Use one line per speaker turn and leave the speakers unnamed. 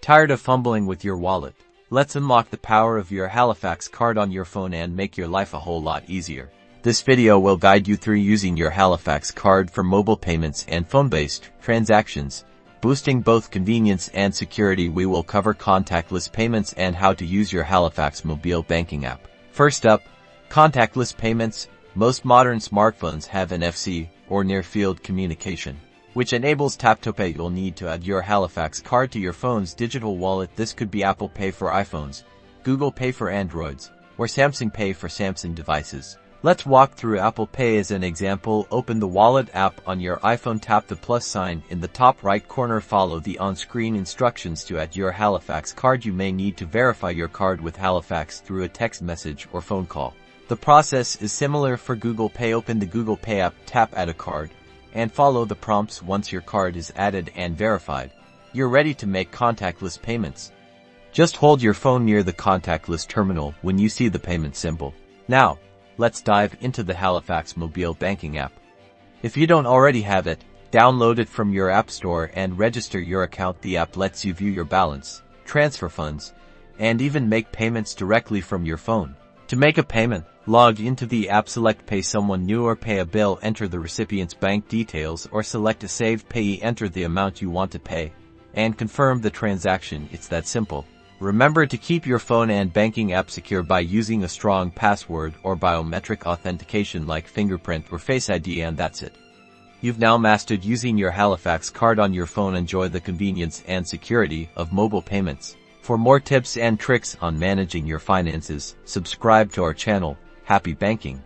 Tired of fumbling with your wallet? Let's unlock the power of your Halifax card on your phone and make your life a whole lot easier. This video will guide you through using your Halifax card for mobile payments and phone-based transactions. Boosting both convenience and security, we will cover contactless payments and how to use your Halifax mobile banking app. First up, contactless payments. Most modern smartphones have NFC, or near-field communication, which enables tap-to-pay. You'll need to add your Halifax card to your phone's digital wallet. This could be Apple Pay for iPhones, Google Pay for Androids, or Samsung Pay for Samsung devices. Let's walk through Apple Pay as an example. Open the Wallet app on your iPhone, tap the plus sign in the top right corner, follow the on-screen instructions to add your Halifax card. You may need to verify your card with Halifax through a text message or phone call. The process is similar for Google Pay. Open the Google Pay app, tap Add a Card, and follow the prompts. Once your card is added and verified, you're ready to make contactless payments. Just hold your phone near the contactless terminal when you see the payment symbol. Now, let's dive into the Halifax mobile banking app. If you don't already have it, download it from your app store and register your account. The app lets you view your balance, transfer funds, and even make payments directly from your phone. To make a payment, log into the app, select Pay Someone New or Pay a Bill, enter the recipient's bank details or select a saved payee, enter the amount you want to pay, and confirm the transaction. It's that simple. Remember to keep your phone and banking app secure by using a strong password or biometric authentication like fingerprint or Face ID, and that's it. You've now mastered using your Halifax card on your phone. Enjoy the convenience and security of mobile payments. For more tips and tricks on managing your finances, subscribe to our channel. Happy banking!